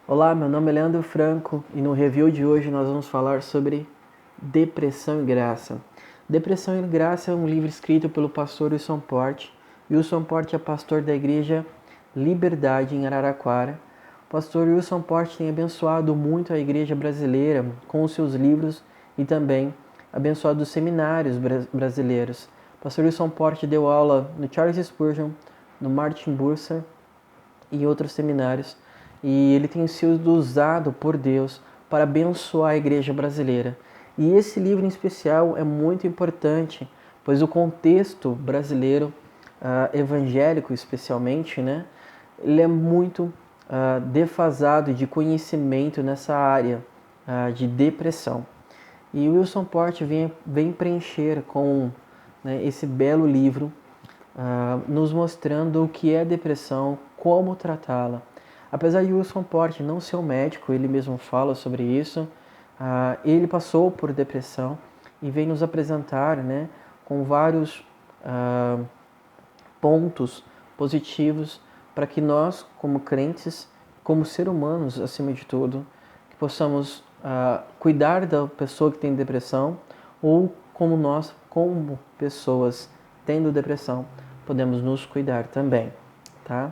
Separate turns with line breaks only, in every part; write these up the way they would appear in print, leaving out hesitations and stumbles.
Olá, meu nome é Leandro Franco e no review de hoje nós vamos falar sobre Depressão e Graça. Depressão e Graça é um livro escrito pelo pastor Wilson Porte. Wilson Porte é pastor da igreja Liberdade em Araraquara. O pastor Wilson Porte tem abençoado muito a igreja brasileira com os seus livros e também abençoado os seminários brasileiros. O pastor Wilson Porte deu aula no Charles Spurgeon, no Martin Bucer e em outros seminários, e ele tem sido usado por Deus para abençoar a igreja brasileira. E esse livro em especial é muito importante, pois o contexto brasileiro, evangélico especialmente, né, ele é muito defasado de conhecimento nessa área de depressão. E Wilson Porte vem preencher com, né, esse belo livro, nos mostrando o que é depressão, como tratá-la. Apesar de Wilson Porte não ser um médico, ele mesmo fala sobre isso, ele passou por depressão e vem nos apresentar, né, com vários pontos positivos para que nós, como crentes, como seres humanos, acima de tudo, que possamos cuidar da pessoa que tem depressão, ou como nós, como pessoas tendo depressão, podemos nos cuidar também, tá?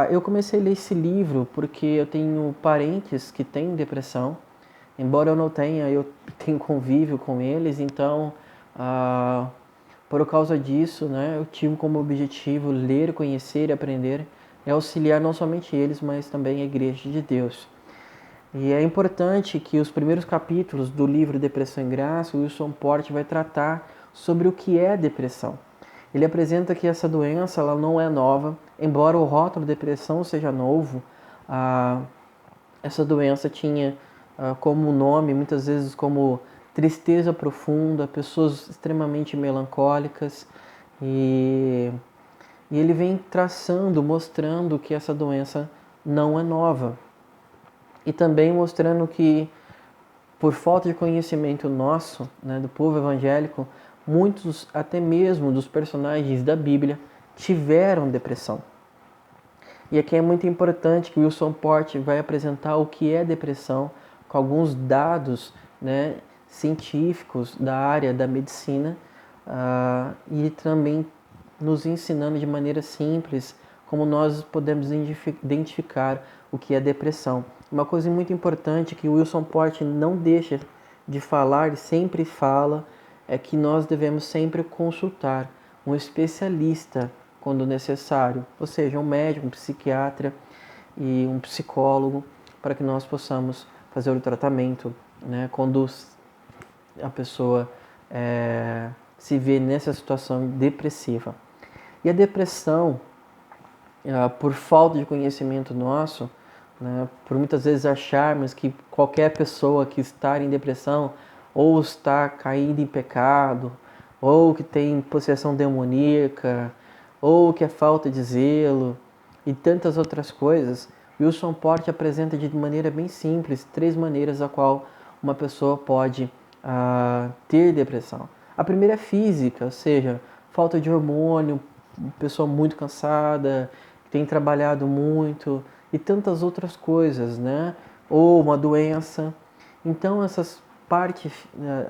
Eu comecei a ler esse livro porque eu tenho parentes que têm depressão. Embora eu não tenha, eu tenho convívio com eles, então, por causa disso, né, eu tive como objetivo ler, conhecer e aprender e auxiliar não somente eles, mas também a Igreja de Deus. E é importante que os primeiros capítulos do livro Depressão e Graça, o Wilson Porte vai tratar sobre o que é depressão. Ele apresenta que essa doença ela não é nova, embora o rótulo depressão seja novo, essa doença tinha como nome, muitas vezes como tristeza profunda, pessoas extremamente melancólicas, e, e ele vem traçando, mostrando que essa doença não é nova. E também mostrando que, por falta de conhecimento nosso, né, do povo evangélico, muitos, até mesmo dos personagens da Bíblia, tiveram depressão. E aqui é muito importante que o Wilson Porte vai apresentar o que é depressão, com alguns dados, né, científicos da área da medicina, e também nos ensinando de maneira simples como nós podemos identificar o que é depressão. Uma coisa muito importante que o Wilson Porte não deixa de falar e sempre fala é que nós devemos sempre consultar um especialista quando necessário, ou seja, um médico, um psiquiatra e um psicólogo, para que nós possamos fazer o tratamento, né, quando a pessoa se vê nessa situação depressiva. E a depressão, por falta de conhecimento nosso, né, por muitas vezes acharmos que qualquer pessoa que está em depressão ou está caindo em pecado, ou que tem possessão demoníaca, ou que é falta de zelo e tantas outras coisas, Wilson Porte apresenta de maneira bem simples 3 maneiras a qual uma pessoa pode ter depressão. A primeira é física, ou seja, falta de hormônio, pessoa muito cansada, tem trabalhado muito e tantas outras coisas, né? Ou uma doença. Então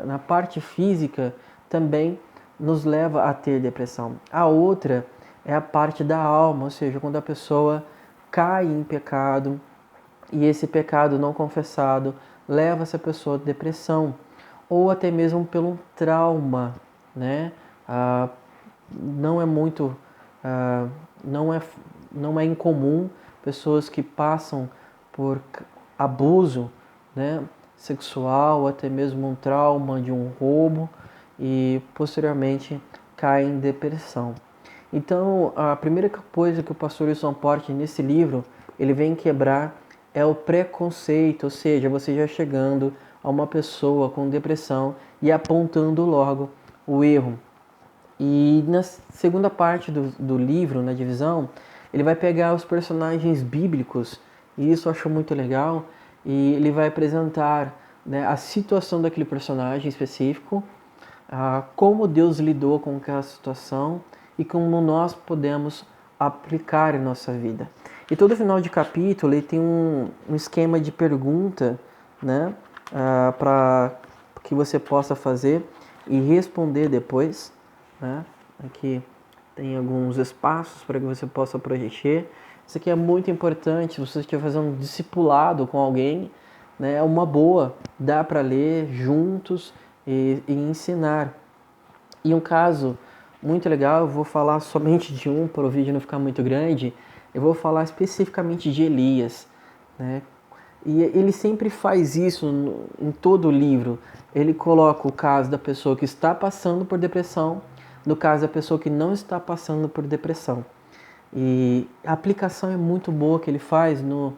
na parte física também nos leva a ter depressão. A outra é a parte da alma, ou seja, quando a pessoa cai em pecado e esse pecado não confessado leva essa pessoa a depressão, ou até mesmo pelo trauma, né? Não é muito, não é incomum pessoas que passam por abuso, né, sexual, ou até mesmo um trauma de um roubo e posteriormente caem em depressão. Então, a primeira coisa que o pastor Wilson Porte nesse livro ele vem quebrar é o preconceito, ou seja, você já chegando a uma pessoa com depressão e apontando logo o erro. E na segunda parte do livro, na divisão, ele vai pegar os personagens bíblicos, e isso eu acho muito legal, e ele vai apresentar, né, a situação daquele personagem específico, como Deus lidou com aquela situação e como nós podemos aplicar em nossa vida. E todo final de capítulo ele tem um esquema de pergunta, né, para que você possa fazer e responder depois, né? Aqui tem alguns espaços para que você possa preencher. Isso aqui é muito importante, se você estiver fazendo um discipulado com alguém, né, é uma boa, dá para ler juntos e ensinar. E um caso muito legal, eu vou falar somente de um, para o vídeo não ficar muito grande, eu vou falar especificamente de Elias, né? E ele sempre faz isso em todo o livro. Ele coloca o caso da pessoa que está passando por depressão, no caso da pessoa que não está passando por depressão. E a aplicação é muito boa que ele faz no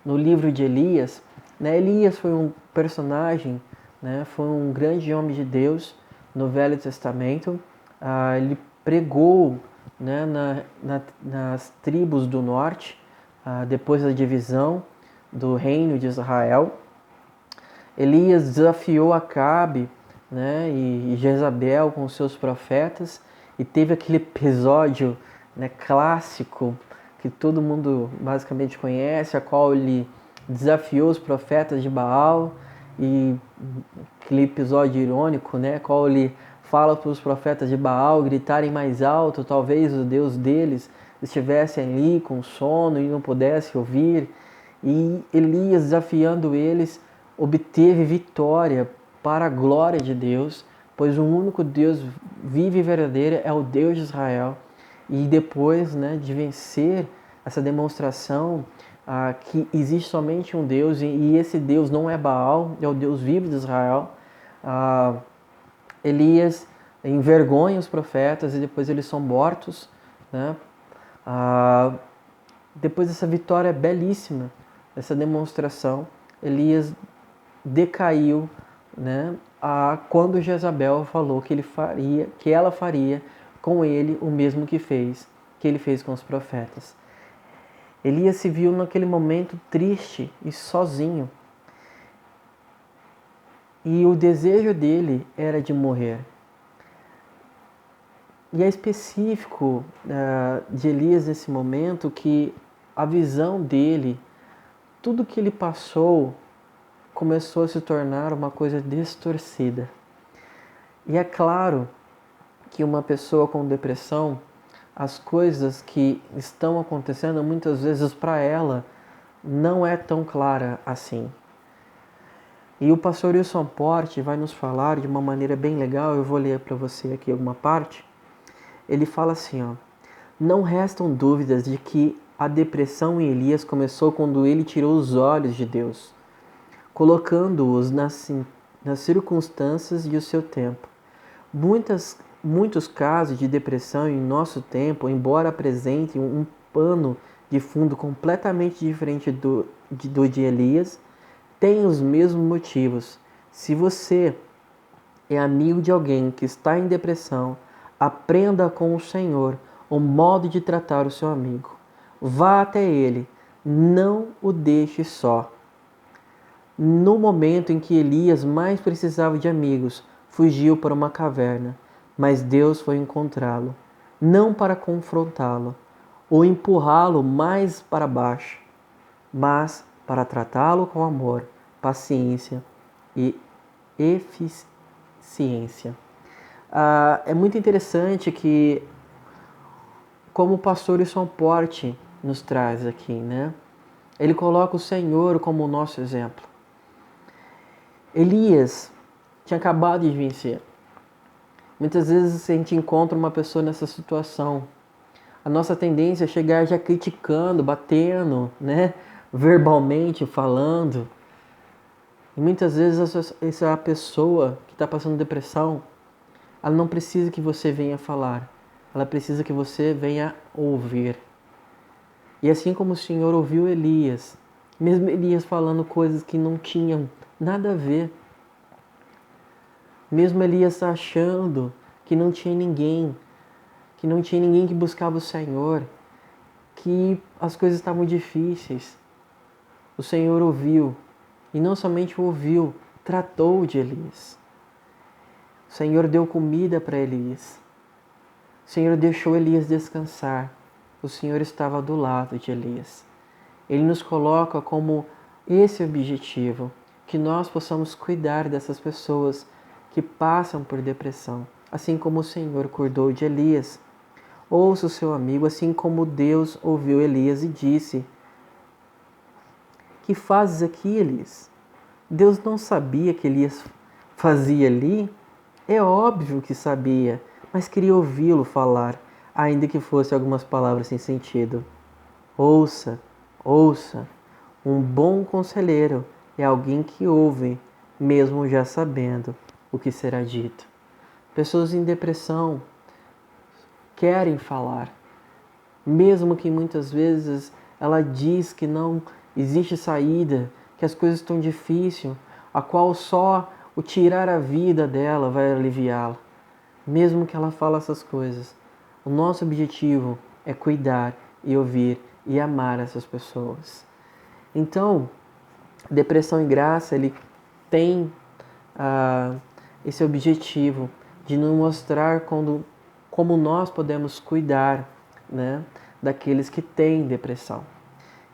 livro de Elias. Né? Elias foi um personagem, né? Foi um grande homem de Deus no Velho Testamento. Ele pregou, né, nas tribos do norte, depois da divisão do reino de Israel. Elias desafiou Acabe, né, e Jezabel com seus profetas, e teve aquele episódio, né, clássico que todo mundo basicamente conhece, a qual ele desafiou os profetas de Baal, e aquele episódio irônico, né, qual ele fala para os profetas de Baal gritarem mais alto, talvez o Deus deles estivesse ali com sono e não pudesse ouvir. E Elias, desafiando eles, obteve vitória para a glória de Deus, pois o único Deus vivo e verdadeiro é o Deus de Israel. E depois, né, de vencer essa demonstração que existe somente um Deus, e esse Deus não é Baal, é o Deus vivo de Israel, Elias envergonha os profetas e depois eles são mortos, né? Depois dessa vitória belíssima, essa demonstração, Elias decaiu, né, quando Jezabel falou que ela faria com ele o mesmo que ele fez com os profetas. Elias se viu naquele momento triste e sozinho. E o desejo dele era de morrer. E é específico de Elias nesse momento que a visão dele, tudo que ele passou, começou a se tornar uma coisa distorcida. E é claro que uma pessoa com depressão, as coisas que estão acontecendo muitas vezes para ela não é tão clara assim. E o pastor Wilson Porte vai nos falar de uma maneira bem legal, eu vou ler para você aqui alguma parte. Ele fala assim, ó: não restam dúvidas de que a depressão em Elias começou quando ele tirou os olhos de Deus, colocando-os nas circunstâncias e o seu tempo. Muitos casos de depressão em nosso tempo, embora apresentem um pano de fundo completamente diferente do de Elias, têm os mesmos motivos. Se você é amigo de alguém que está em depressão, aprenda com o Senhor o modo de tratar o seu amigo. Vá até ele, não o deixe só. No momento em que Elias mais precisava de amigos, fugiu para uma caverna, mas Deus foi encontrá-lo, não para confrontá-lo ou empurrá-lo mais para baixo, mas para tratá-lo com amor, paciência e eficiência. É muito interessante que, como o pastor Wilson Porte nos traz aqui, né? Ele coloca o Senhor como o nosso exemplo. Elias tinha acabado de vencer. Muitas vezes a gente encontra uma pessoa nessa situação. A nossa tendência é chegar já criticando, batendo, né? Verbalmente falando. E muitas vezes essa pessoa que está passando depressão, ela não precisa que você venha falar. Ela precisa que você venha ouvir. E assim como o Senhor ouviu Elias, mesmo Elias falando coisas que não tinham nada a ver, mesmo Elias achando que não tinha ninguém que buscava o Senhor, que as coisas estavam difíceis, o Senhor ouviu, e não somente ouviu, tratou de Elias. O Senhor deu comida para Elias. O Senhor deixou Elias descansar. O Senhor estava do lado de Elias. Ele nos coloca como esse objetivo, que nós possamos cuidar dessas pessoas que passam por depressão, assim como o Senhor cuidou de Elias. Ouça o seu amigo, assim como Deus ouviu Elias e disse: que fazes aqui, Elias? Deus não sabia que Elias fazia ali? É óbvio que sabia, mas queria ouvi-lo falar, ainda que fosse algumas palavras sem sentido. Ouça, ouça. Um bom conselheiro é alguém que ouve, mesmo já sabendo o que será dito. Pessoas em depressão querem falar, mesmo que muitas vezes ela diz que não existe saída, que as coisas estão difíceis, a qual só o tirar a vida dela vai aliviá-la. Mesmo que ela fale essas coisas, o nosso objetivo é cuidar e ouvir e amar essas pessoas. Então, Depressão em Graça, ele tem esse objetivo de nos mostrar como nós podemos cuidar, né, daqueles que têm depressão.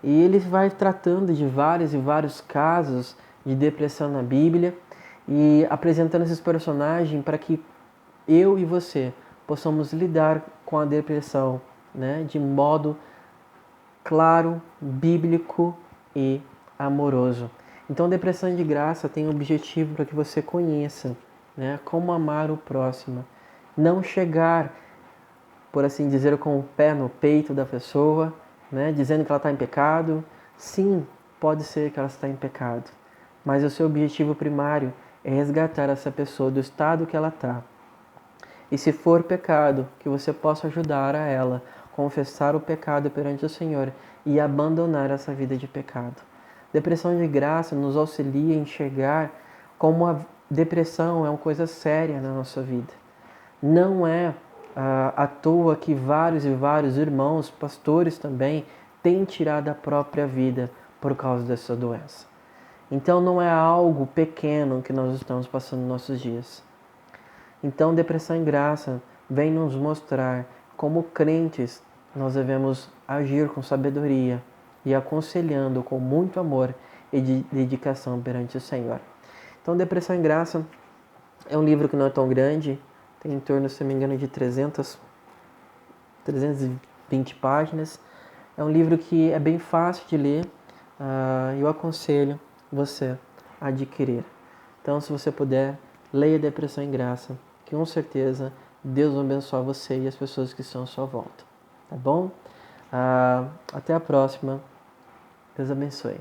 E ele vai tratando de vários e vários casos de depressão na Bíblia e apresentando esses personagens para que eu e você possamos lidar com a depressão, né, de modo claro, bíblico e amoroso. Então, Depressão de Graça tem o objetivo para que você conheça, né, como amar o próximo. Não chegar, por assim dizer, com o pé no peito da pessoa, né, dizendo que ela está em pecado. Sim, pode ser que ela está em pecado, mas o seu objetivo primário é resgatar essa pessoa do estado que ela está. E se for pecado, que você possa ajudar a ela a confessar o pecado perante o Senhor e abandonar essa vida de pecado. Depressão de Graça nos auxilia a enxergar como a depressão é uma coisa séria na nossa vida. Não é à toa que vários e vários irmãos, pastores também, têm tirado a própria vida por causa dessa doença. Então não é algo pequeno que nós estamos passando nos nossos dias. Então, Depressão em Graça vem nos mostrar como crentes nós devemos agir com sabedoria e aconselhando com muito amor e dedicação perante o Senhor. Então, Depressão em Graça é um livro que não é tão grande, tem em torno, se não me engano, de 320 páginas. É um livro que é bem fácil de ler, eu aconselho você a adquirir. Então, se você puder, leia Depressão em Graça, que com certeza Deus vai abençoar você e as pessoas que estão à sua volta. Tá bom? Até a próxima. Deus abençoe.